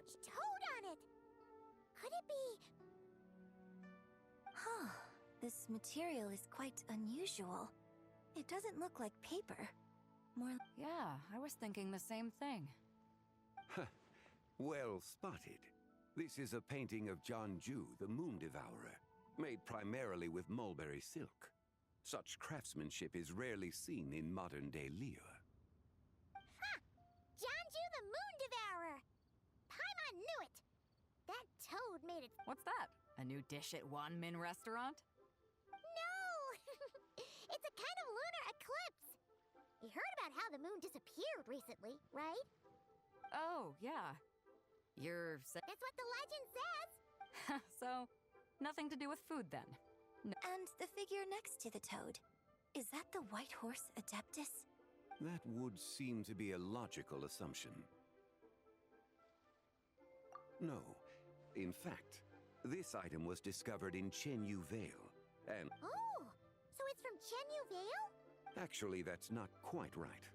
huge toad on it! Could it be... Huh. This material is quite unusual. It doesn't look like paper. More... Yeah, I was thinking the same thing. Well spotted. This is a painting of Début, the Moon Devourer, made primarily with mulberry silk. Such craftsmanship is rarely seen in modern-day Liyue. Ha! Début the Moon Devourer! Paimon knew it! That toad made it... What's that? A new dish at Wanmin restaurant? No! It's a kind of lunar eclipse! You heard about how the moon disappeared recently, right? Oh, yeah. That's what the legend says! So, nothing to do with food then. No. And the figure next to the toad. Is that the white horse Adeptus? That would seem to be a logical assumption. No. In fact, this item was discovered in Chenyu Vale, and... Oh! So it's from Chenyu Vale? Actually, that's not quite right.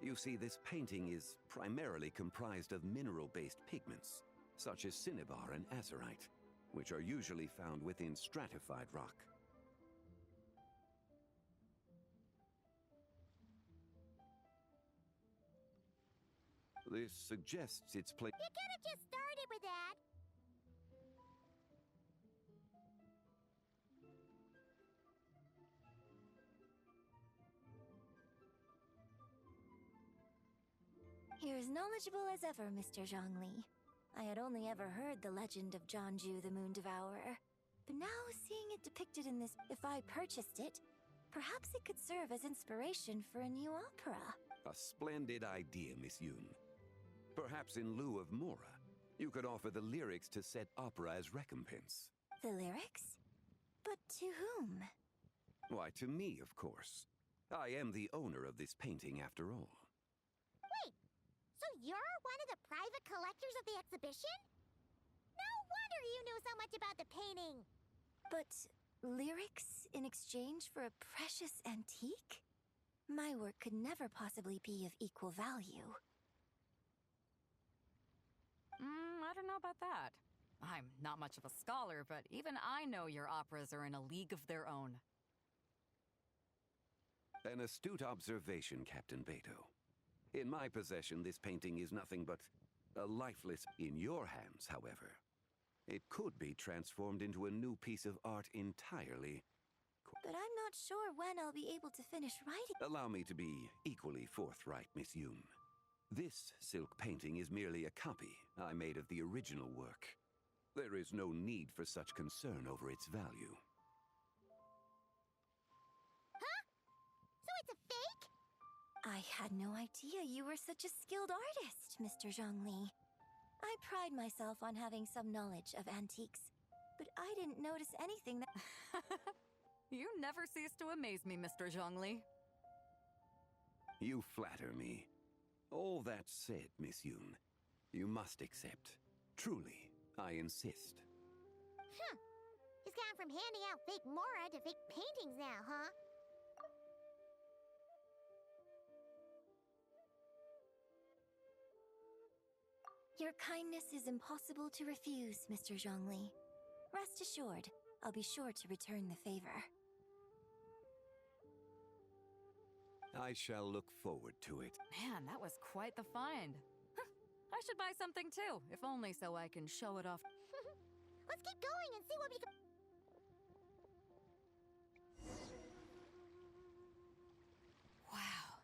You see, this painting is primarily comprised of mineral-based pigments, such as cinnabar and azurite, which are usually found within stratified rock. This suggests its place. You could have just started with that! You're as knowledgeable as ever, Mr. Zhongli. I had only ever heard the legend of Début the Moon Devourer. But now, seeing it depicted in this... If I purchased it, perhaps it could serve as inspiration for a new opera. A splendid idea, Miss Yoon. Perhaps in lieu of Mora, you could offer the lyrics to said opera as recompense. The lyrics? But to whom? Why, to me, of course. I am the owner of this painting, after all. Wait, so you're one of the private collectors of the exhibition? No wonder you knew so much about the painting! But lyrics in exchange for a precious antique? My work could never possibly be of equal value. I don't know about that. I'm not much of a scholar, but even I know your operas are in a league of their own. An astute observation, Captain Beto. In my possession, this painting is nothing but a lifeless... In your hands, however, it could be transformed into a new piece of art entirely. But I'm not sure when I'll be able to finish writing. Allow me to be equally forthright, Miss Yoon. This silk painting is merely a copy I made of the original work. There is no need for such concern over its value. Huh? So it's a fake? I had no idea you were such a skilled artist, Mr. Zhongli. I pride myself on having some knowledge of antiques, but I didn't notice anything that... You never cease to amaze me, Mr. Zhongli. You flatter me. All that said, Miss Yoon, you must accept. Truly, I insist. Huh. He's gone from handing out fake Mora to fake paintings now, huh? Your kindness is impossible to refuse, Mr. Zhongli. Rest assured, I'll be sure to return the favor. I shall look forward to it. Man, that was quite the find. I should buy something too, if only so I can show it off. Let's keep going and see what we can... Wow.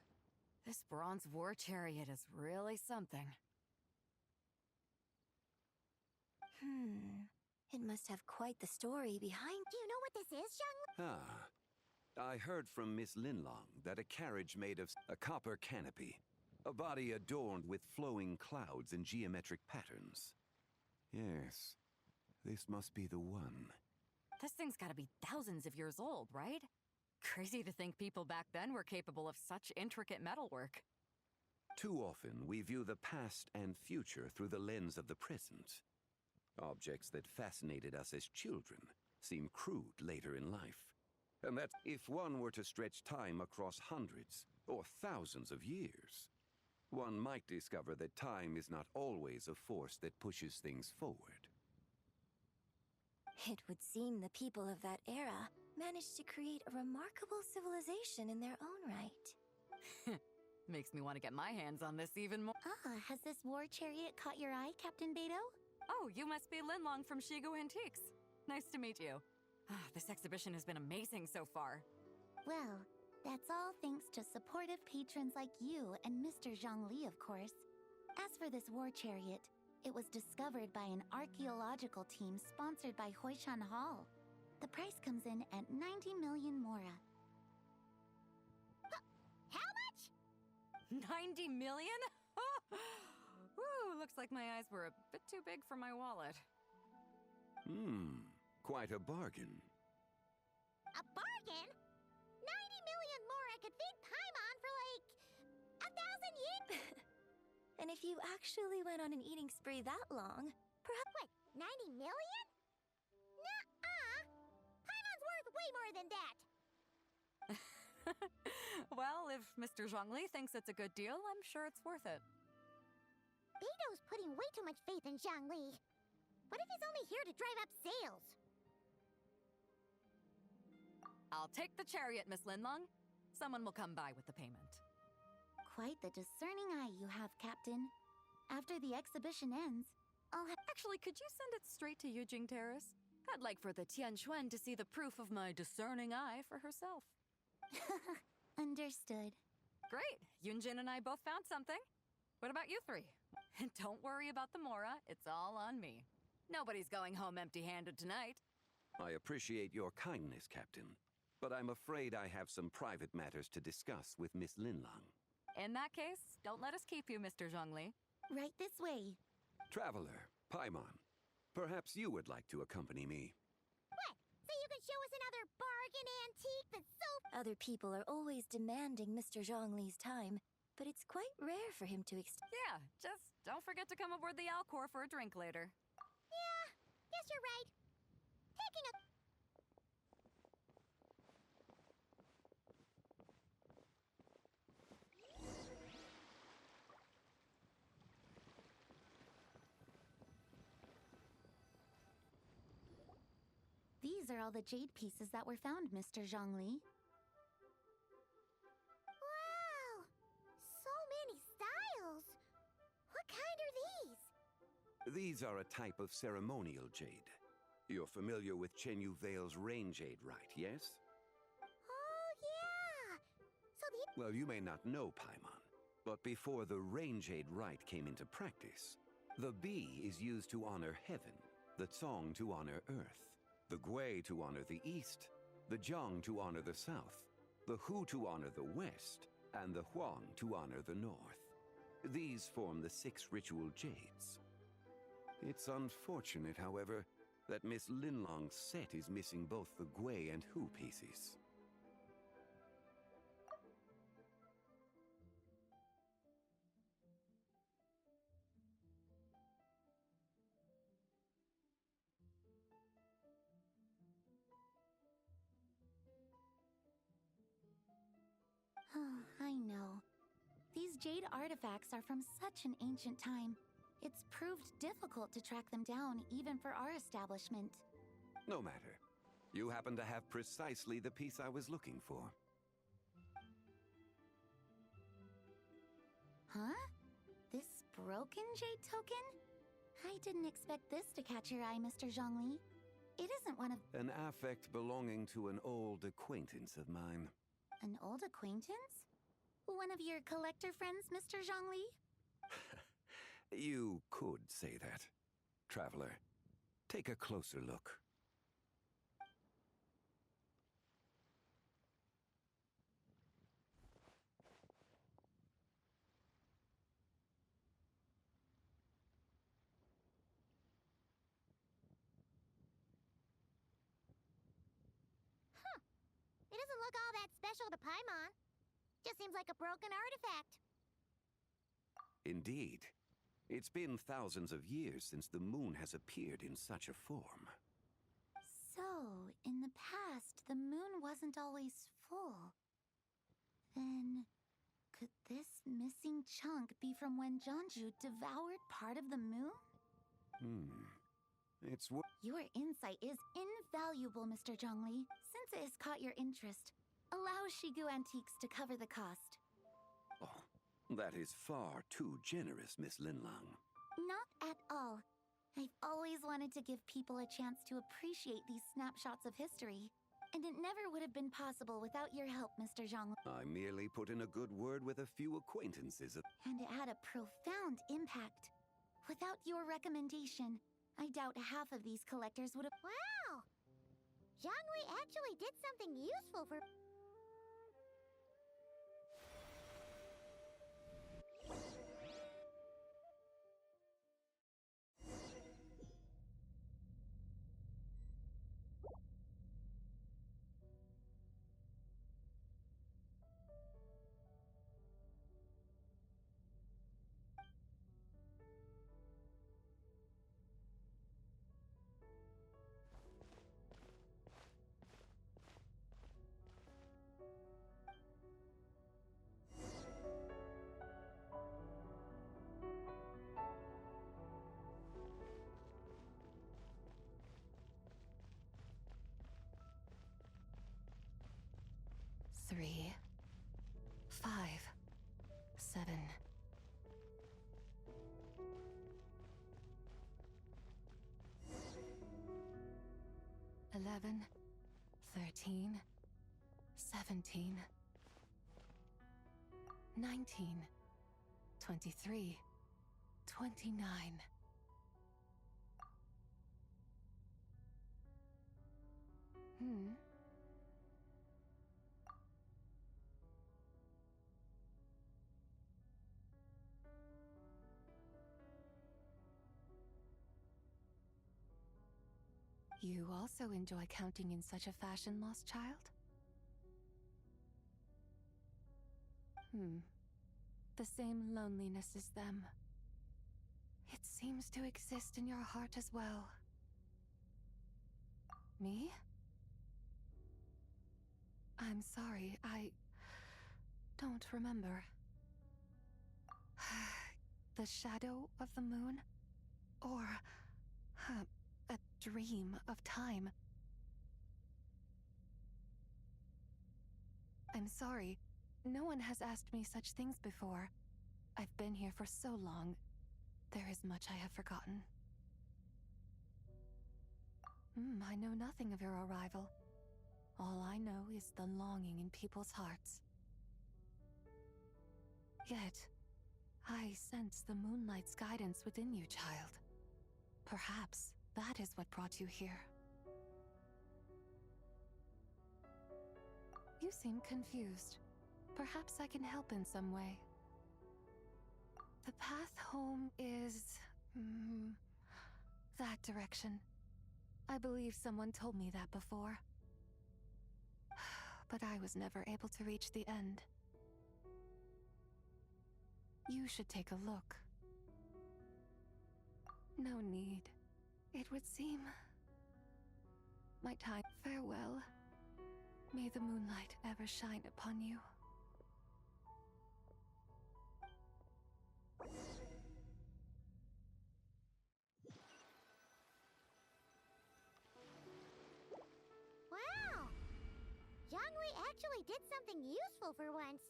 This bronze war chariot is really something. It must have quite the story behind... Do you know what this is, Zhongli? Ah. I heard from Miss Linlong that a carriage made of a copper canopy, a body adorned with flowing clouds and geometric patterns. Yes, this must be the one. This thing's gotta be thousands of years old, right? Crazy to think people back then were capable of such intricate metalwork. Too often, we view the past and future through the lens of the present. Objects that fascinated us as children seem crude later in life. And that if one were to stretch time across hundreds or thousands of years, one might discover that time is not always a force that pushes things forward. It would seem the people of that era managed to create a remarkable civilization in their own right. Makes me want to get my hands on this even more. Ah, has this war chariot caught your eye, Captain Beto? Oh, you must be Linlong from Shigo Antiques. Nice to meet you. This exhibition has been amazing so far. Well, that's all thanks to supportive patrons like you and Mr. Zhongli, of course. As for this war chariot, it was discovered by an archaeological team sponsored by Hoishan Hall. The price comes in at 90 million mora. How much? 90 million? Woo, looks like my eyes were a bit too big for my wallet. Quite a bargain. A bargain? 90 million mora could feed Paimon for like 1,000 yen. And if you actually went on an eating spree that long, perhaps. What, 90 million? Nuh-uh. Paimon's worth way more than that. Well, if Mr. Zhongli thinks it's a good deal, I'm sure it's worth it. Beto's putting way too much faith in Zhongli. What if he's only here to drive up sales? I'll take the chariot, Miss Linlong. Someone will come by with the payment. Quite the discerning eye you have, Captain. After the exhibition ends, I'll have... Actually, could you send it straight to Yujing Terrace? I'd like for the Tianquan to see the proof of my discerning eye for herself. Understood. Great! Yunjin and I both found something. What about you three? And don't worry about the Mora, it's all on me. Nobody's going home empty-handed tonight. I appreciate your kindness, Captain, but I'm afraid I have some private matters to discuss with Miss Linlong. In that case, don't let us keep you, Mr. Zhongli. Right this way. Traveler, Paimon, perhaps you would like to accompany me. What? So you can show us another bargain antique that's so... Other people are always demanding Mr. Zhongli's time, but it's quite rare for him to Yeah, just don't forget to come aboard the Alcor for a drink later. Yeah, guess you're right. Taking a... These are all the jade pieces that were found, Mr. Zhongli. Wow! So many styles! What kind are these? These are a type of ceremonial jade. You're familiar with Chenyu Vale's rain jade, right, yes? Oh, yeah! So the... Well, you may not know, Paimon, but before the rain jade rite came into practice, the Bi is used to honor heaven, the Tsong to honor earth, the Gui to honor the east, the Jiang to honor the south, the Hu to honor the west, and the Huang to honor the north. These form the 6 ritual jades. It's unfortunate, however, that Miss Linlong's set is missing both the Gui and Hu pieces. I know. These jade artifacts are from such an ancient time. It's proved difficult to track them down, even for our establishment. No matter. You happen to have precisely the piece I was looking for. Huh? This broken jade token? I didn't expect this to catch your eye, Mr. Zhongli. It isn't one of... An affect belonging to an old acquaintance of mine. An old acquaintance? One of your collector friends, Mr. Zhongli? You could say that. Traveler, take a closer look. It doesn't look all that special to Paimon. Just seems like a broken artifact. Indeed. It's been thousands of years since the moon has appeared in such a form. So, in the past, the moon wasn't always full. Then, could this missing chunk be from when Jeonju devoured part of the moon? It's Your insight is invaluable, Mr. Zhongli. Since it has caught your interest, allow Shigu Antiques to cover the cost. Oh, that is far too generous, Miss Linlang. Not at all. I've always wanted to give people a chance to appreciate these snapshots of history. And it never would have been possible without your help, Mr. Zhongli. I merely put in a good word with a few acquaintances. And it had a profound impact. Without your recommendation, I doubt half of these collectors would have— Wow! Zhongli actually did something useful for... Three, 5, 7. 11, 13, 17, 19, 23, 29. You also enjoy counting in such a fashion, lost child? The same loneliness as them. It seems to exist in your heart as well. Me? I'm sorry, I don't remember. The shadow of the moon? Or a dream of time? I'm sorry. No one has asked me such things before. I've been here for so long. There is much I have forgotten. I know nothing of your arrival. All I know is the longing in people's hearts. Yet, I sense the moonlight's guidance within you, child. Perhaps that is what brought you here. You seem confused. Perhaps I can help in some way. The path home is... that direction. I believe someone told me that before. But I was never able to reach the end. You should take a look. No need. It would seem... my time. Farewell. May the moonlight ever shine upon you. Wow! Zhongli actually did something useful for once.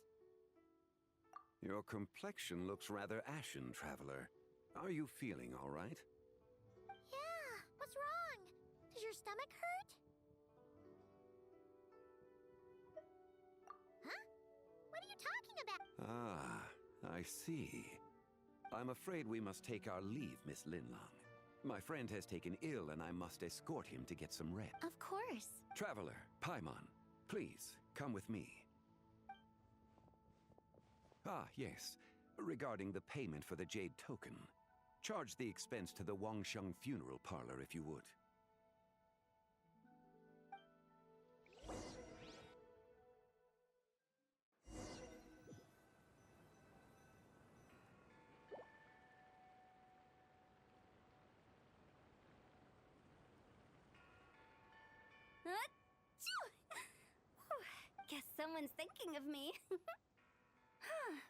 Your complexion looks rather ashen, traveler. Are you feeling all right? Yeah, what's wrong? Does your stomach hurt? Huh? What are you talking about? Ah, I see. I'm afraid we must take our leave, Miss Linlang. My friend has taken ill and I must escort him to get some rest. Of course. Traveler, Paimon, please, come with me. Ah, yes. Regarding the payment for the jade token. Charge the expense to the Wangsheng funeral parlor if you would. Guess someone's thinking of me.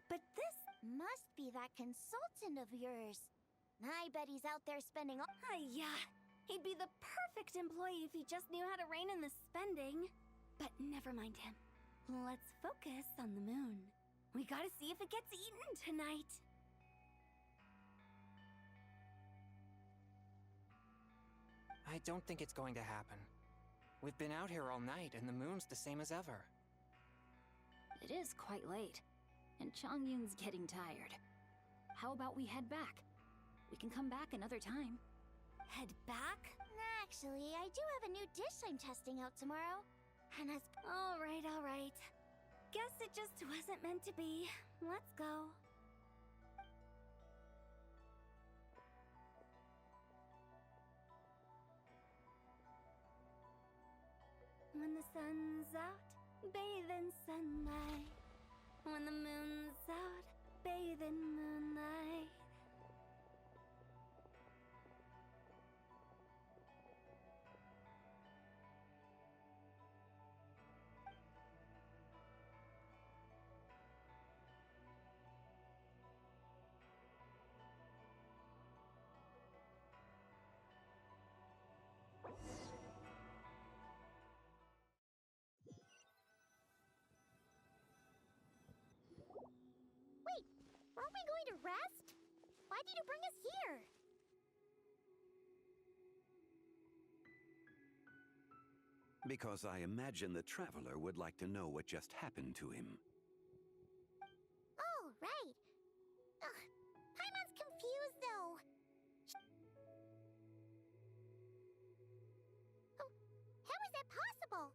But this... Must be that consultant of yours. I bet he's out there spending all... Yeah, he'd be the perfect employee if he just knew how to rein in the spending. But never mind him. Let's focus on the moon. We gotta see if it gets eaten tonight. I don't think it's going to happen. We've been out here all night, and the moon's the same as ever. It is quite late, and Chongyun's getting tired. How about we head back? We can come back another time. Head back? Actually, I do have a new dish I'm testing out tomorrow. And as... All right. Guess it just wasn't meant to be. Let's go. When the sun's out, bathe in sunlight. When the moon's out, bathe in moonlight. Wait, aren't we going to rest? Why did you bring us here? Because I imagine the traveler would like to know what just happened to him. Oh, right. Ugh, Paimon's confused, though. Oh, how is that possible?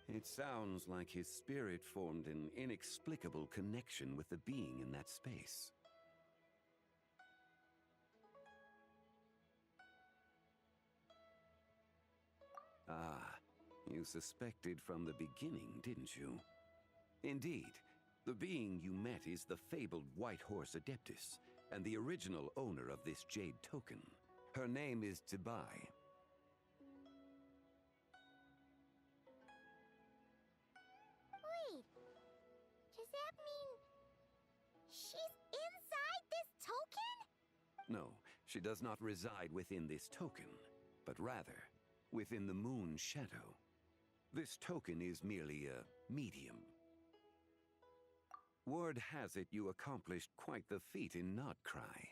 It sounds like his spirit formed an inexplicable connection with the being in that space. Ah, you suspected from the beginning, didn't you? Indeed, the being you met is the fabled White Horse Adeptus, and the original owner of this jade token. Her name is Début. Wait, does that mean she's inside this token? No, she does not reside within this token, but rather within the moon's shadow. This token is merely a medium. Word has it you accomplished quite the feat in Nodcry.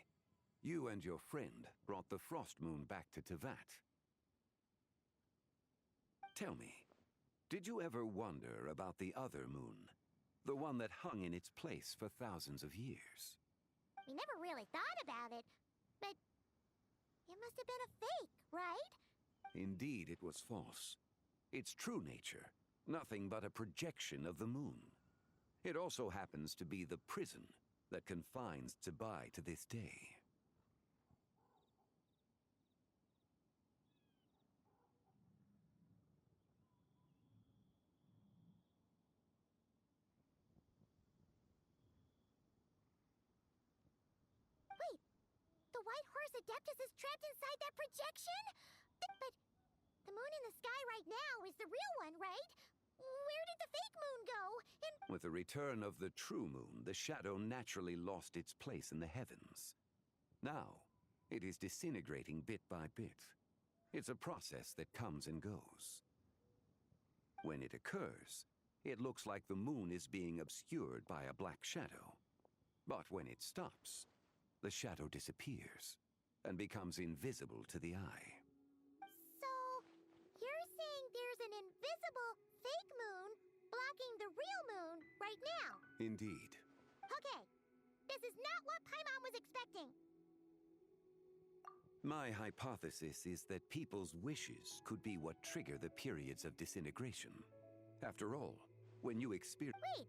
You and your friend brought the Frost Moon back to Tevat. Tell me, did you ever wonder about the other moon? The one that hung in its place for thousands of years? We never really thought about it, but it must have been a fake, right? Indeed, it was false. Its true nature, nothing but a projection of the moon. It also happens to be the prison that confines Début to this day. Wait, the White Horse Adeptus is trapped inside that projection? But the moon in the sky right now is the real one, right? Where did the fake moon go? And With the return of the true moon, the shadow naturally lost its place in the heavens. Now, it is disintegrating bit by bit. It's a process that comes and goes. When it occurs, it looks like the moon is being obscured by a black shadow. But when it stops, the shadow disappears and becomes invisible to the eye. so, you're saying there's an invisible fake moon blocking the real moon right now? Indeed. Okay, this is not what Paimon was expecting. My hypothesis is that people's wishes could be what trigger the periods of disintegration. After all, when you experience... Wait,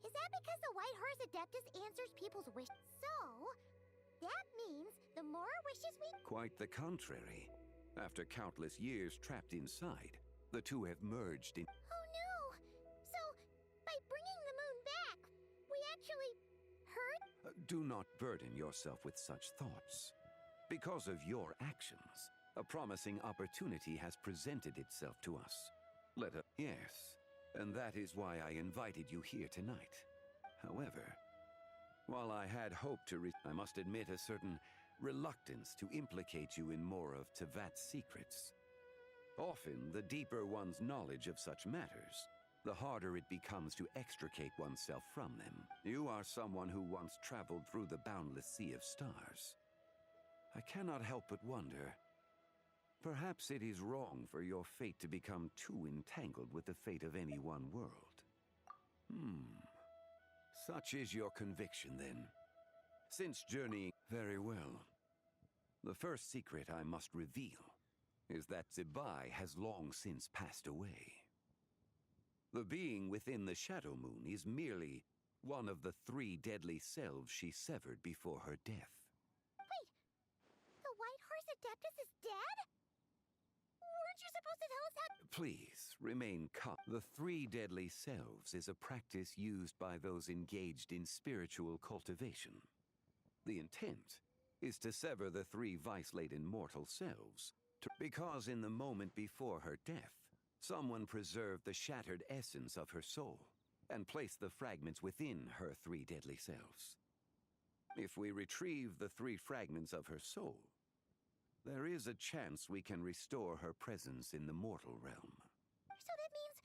is that because the White Horse Adeptus answers people's wishes? So, that means the more wishes we... Quite the contrary. After countless years trapped inside, the two have merged in... Oh no! So, by bringing the moon back, we actually hurt Do not burden yourself with such thoughts. Because of your actions, a promising opportunity has presented itself to us. Yes, and that is why I invited you here tonight. However, while I had hoped to I must admit a certain reluctance to implicate you in more of Tevat's secrets. Often, the deeper one's knowledge of such matters, the harder it becomes to extricate oneself from them. You are someone who once traveled through the boundless sea of stars. I cannot help but wonder, perhaps it is wrong for your fate to become too entangled with the fate of any one world. Such is your conviction, then. Since journeying very well, the first secret I must reveal is that Zebai has long since passed away. The being within the Shadow Moon is merely one of the 3 deadly selves she severed before her death. Wait, the White Horse Adeptus is dead? Weren't you supposed to tell us how— Please, remain calm. The 3 deadly selves is a practice used by those engaged in spiritual cultivation. The intent is to sever the 3 vice-laden mortal selves, because in the moment before her death, someone preserved the shattered essence of her soul and placed the fragments within her 3 deadly selves. If we retrieve the 3 fragments of her soul, there is a chance we can restore her presence in the mortal realm. So that means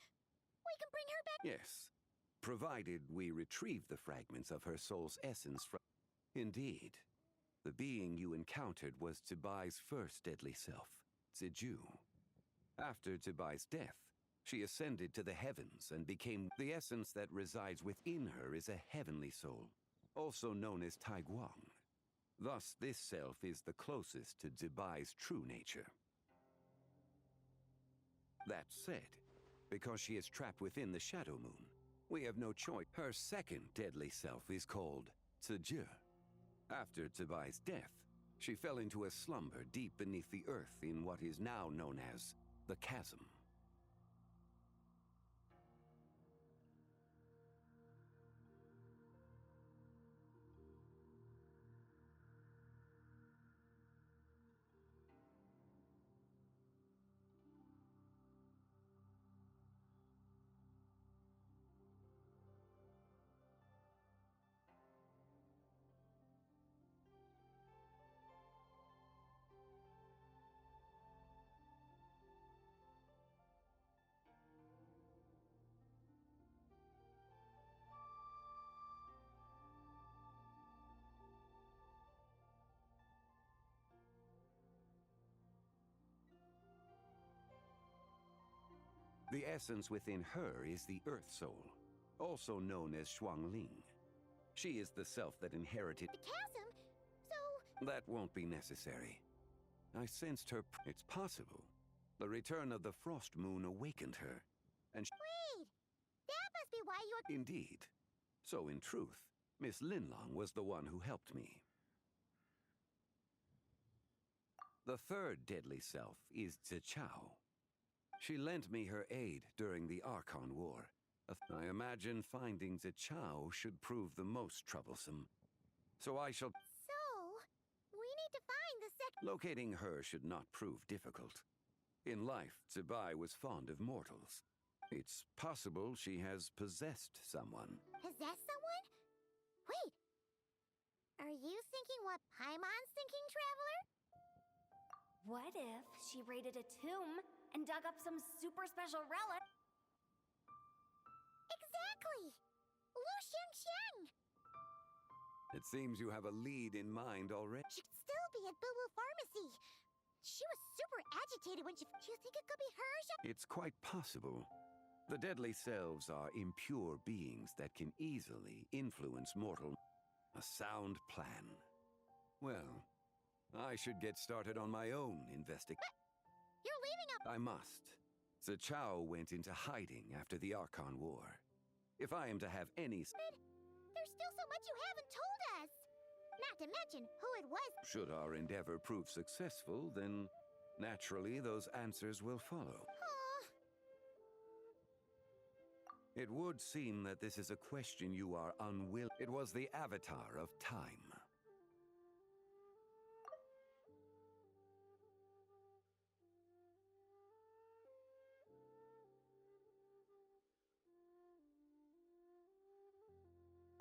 we can bring her back— Yes, provided we retrieve the fragments of her soul's essence from— Indeed, the being you encountered was Tebai's first deadly self, Début. After Tebai's death, she ascended to the heavens and became— The essence that resides within her is a heavenly soul, also known as Taiguang. Thus, this self is the closest to Tebai's true nature. That said, because she is trapped within the Shadow Moon, we have no choice. Her second deadly self is called Début. After Tebai's death, she fell into a slumber deep beneath the earth in what is now known as the Chasm. The essence within her is the Earth Soul, also known as Shuangling. She is the self that inherited— the chasm, so— That won't be necessary. I sensed her— It's possible. The return of the Frost Moon awakened her, and— Wait! That must be why you— Indeed. So in truth, Miss Linlong was the one who helped me. The third deadly self is Zichao. She lent me her aid during the Archon War. I imagine finding Zichao should prove the most troublesome. So I shall— So, we need to find the second— Locating her should not prove difficult. In life, Zebai was fond of mortals. It's possible she has possessed someone. Possess someone? Wait! Are you thinking what Paimon's thinking, Traveler? What if she raided a tomb and dug up some super special relic? Exactly! Lu Xiangxiang! It seems you have a lead in mind already. She'd still be at Boo Boo Pharmacy. She was super agitated when she— Do you think it could be her? It's quite possible. The deadly selves are impure beings that can easily influence mortal. A sound plan. Well, I should get started on my own investigation. You're leaving a— I must. Zichao went into hiding after the Archon War. If I am to have any— There's still so much you haven't told us! Not to mention who it was. Should our endeavor prove successful, then naturally those answers will follow. Aw. It would seem that this is a question you are unwilling. It was the avatar of time.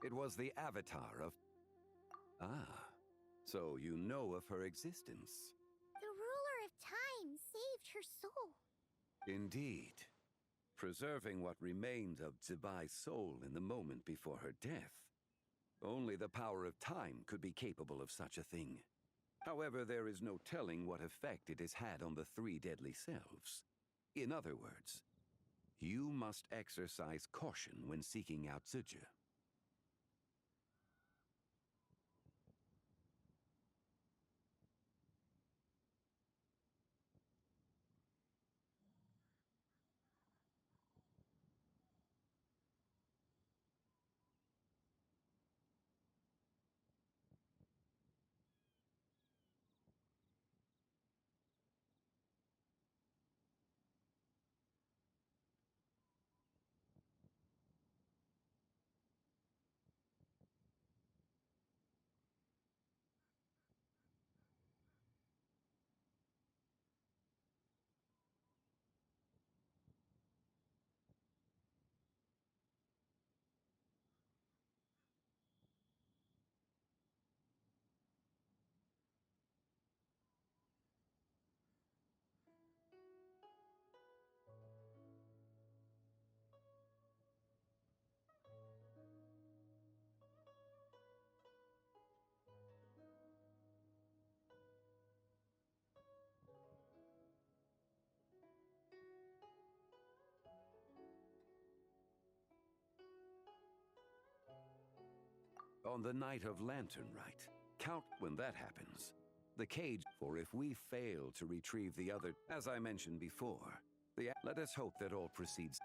It was the avatar of... Ah, so you know of her existence. The ruler of time saved her soul. Indeed. Preserving what remained of Zibai's soul in the moment before her death. Only the power of time could be capable of such a thing. However, there is no telling what effect it has had on the three deadly selves. In other words, you must exercise caution when seeking out Zuja. On the night of Lantern Rite, count when that happens. The cage, for if we fail to retrieve the other, as I mentioned before, let us hope that all proceeds.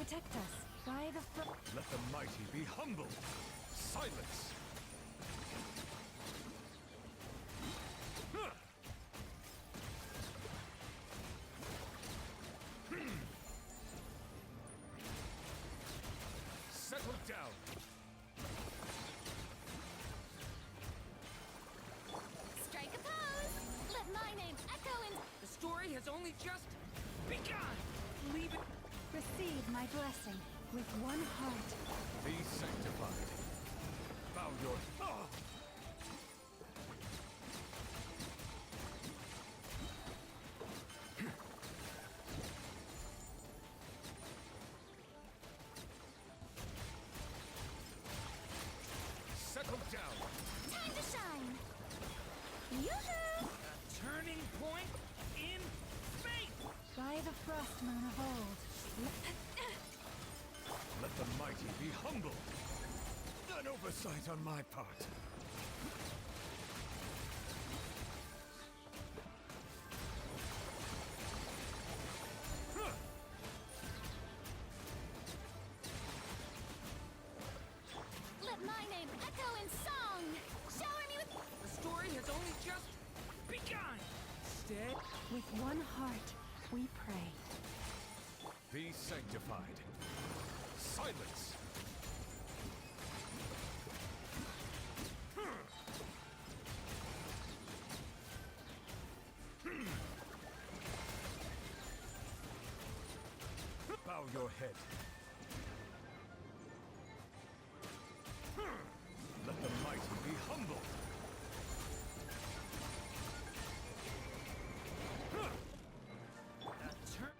Protect us. By the Let the mighty be humbled. Silence! Settle down! Strike a pose! Let my name echo in... The story has only just begun! Leave it. receive my blessing with one heart. Be sanctified. Bow your... Ah! Settle down! Time to shine! Yoo-hoo! Turning point in fate! By the frost moon of old. Let the mighty be humbled. An oversight on my part. Huh. Let my name echo in song! Shower me with... The story has only just begun! Stead. With one heart, we pray. Be sanctified. Silence! Bow your head. Let the mighty be humbled. Turn.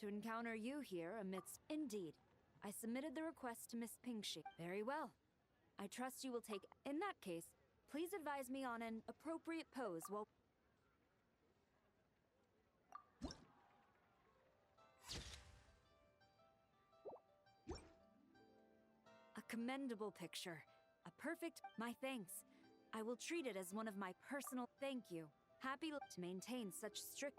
to encounter you here amidst... Indeed. I submitted the request to Miss Pingxi. Very well. I trust you will take... In that case, please advise me on an appropriate pose while... A commendable picture. A perfect... My thanks. I will treat it as one of my personal... Thank you. Happy to maintain such strict...